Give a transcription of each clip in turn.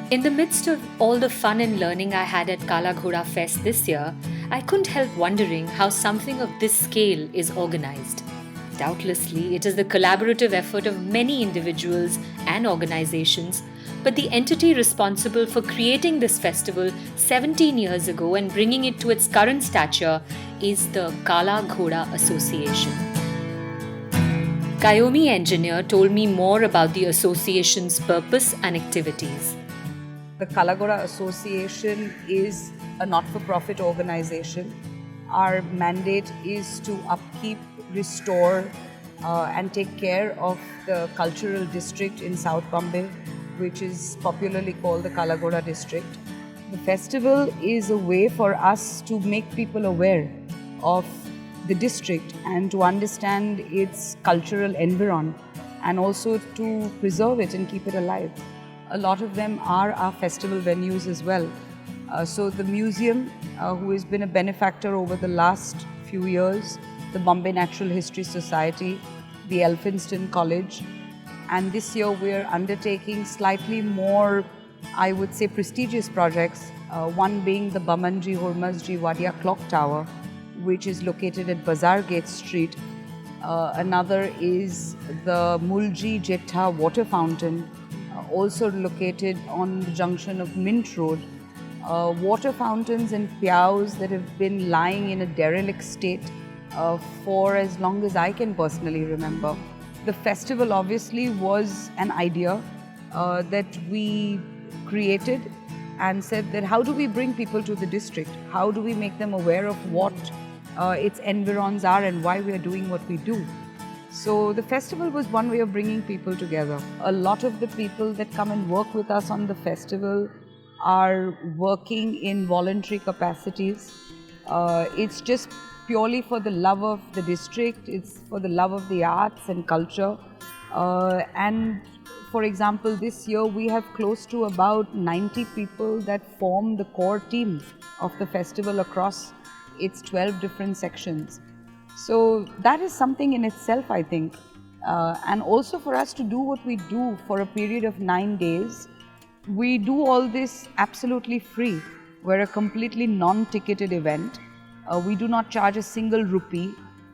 In the midst of all the fun and learning I had at Kala Ghoda Fest this year, I couldn't help wondering how something of this scale is organized. Doubtlessly, it is the collaborative effort of many individuals and organizations, but the entity responsible for creating this festival 17 years ago and bringing it to its current stature is the Kala Ghoda Association. KAYOMI engineer told me more about the association's purpose and activities. The Kala Ghoda Association is a not-for-profit organization. Our mandate is to upkeep, restore and take care of the cultural district in South Bombay, which is popularly called the Kala Ghoda district. The festival is a way for us to make people aware of the district and to understand its cultural environment and also to preserve it and keep it alive. A lot of them are our festival venues as well. So the museum, who has been a benefactor over the last few years, the Bombay Natural History Society, the Elphinstone College, and this year we are undertaking slightly more, I would say, prestigious projects, one being the Bamanji Hormasji Wadia Clock Tower, which is located at Bazar Gate Street. Another is the Mulji Jetha Water Fountain, also located on the junction of Mint Road. Water fountains and piaus that have been lying in a derelict state for as long as I can personally remember. The festival obviously was an idea that we created and said that how do we bring people to the district? How do we make them aware of what its environs are and why we are doing what we do? So the festival was one way of bringing people together. A lot of the people that come and work with us on the festival are working in voluntary capacities. It's just purely for the love of the district, it's for the love of the arts and culture. And for example, this year we have close to about 90 people that form the core team of the festival across its 12 different sections. So that is something in itself, I think. And also for us to do what we do for a period of 9 days, we do all this absolutely free. We're a completely non-ticketed event. We do not charge a single rupee.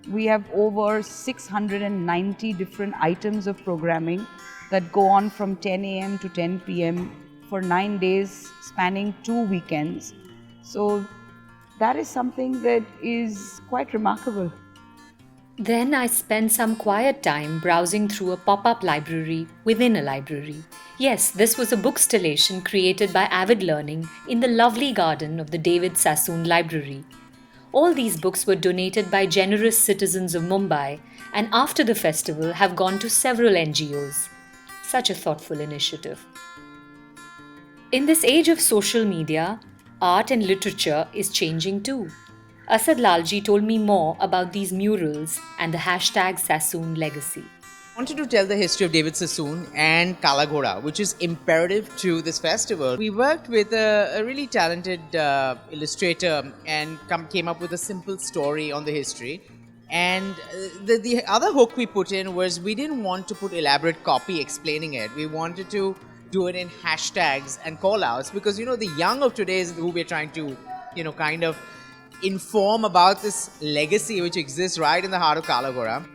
We have over 690 different items of programming that go on from 10 a.m. to 10 p.m. for 9 days spanning 2 weekends. So that is something that is quite remarkable. Then I spent some quiet time browsing through a pop-up library within a library. Yes, this was a bookstallation created by Avid Learning in the lovely garden of the David Sassoon Library. All these books were donated by generous citizens of Mumbai and after the festival have gone to several NGOs. Such a thoughtful initiative. In this age of social media, art and literature is changing too. Asad Lalljee told me more about these murals and the hashtag Sassoon Legacy. I wanted to tell the history of David Sassoon and Kala Ghoda, which is imperative to this festival. We worked with a really talented illustrator and came up with a simple story on the history. And the other hook we put in was we didn't want to put elaborate copy explaining it. We wanted to do it in hashtags and call-outs because, the young of today is who we're trying to, kind of inform about this legacy which exists right in the heart of Kala Ghoda.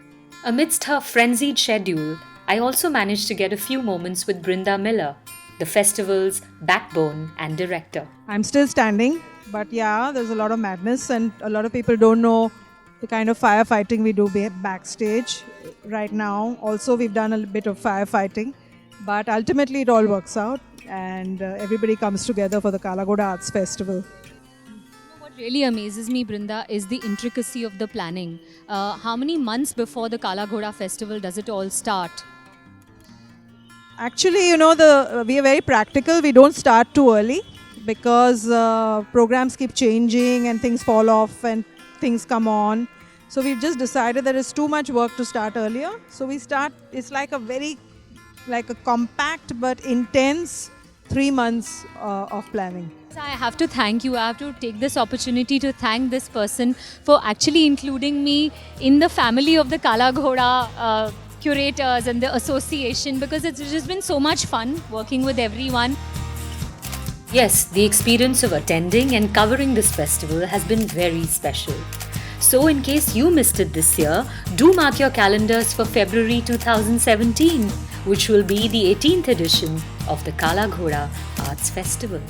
Amidst her frenzied schedule, I also managed to get a few moments with Brinda Miller, the festival's backbone and director. I'm still standing, but yeah, there's a lot of madness and a lot of people don't know the kind of firefighting we do backstage right now. Also, we've done a bit of firefighting, but ultimately it all works out and everybody comes together for the Kala Ghoda Arts Festival. What really amazes me, Brinda, is the intricacy of the planning. How many months before the Kala Ghoda Festival does it all start? Actually, we are very practical. We don't start too early because programs keep changing and things fall off and things come on. So we've just decided that it's too much work to start earlier. So we start, it's like a compact but intense 3 months of planning. I have to thank you. I have to take this opportunity to thank this person for actually including me in the family of the Kala Ghoda curators and the association because it's just been so much fun working with everyone. Yes, the experience of attending and covering this festival has been very special. So, in case you missed it this year, do mark your calendars for February 2017, which will be the 18th edition of the Kala Ghoda Arts Festival.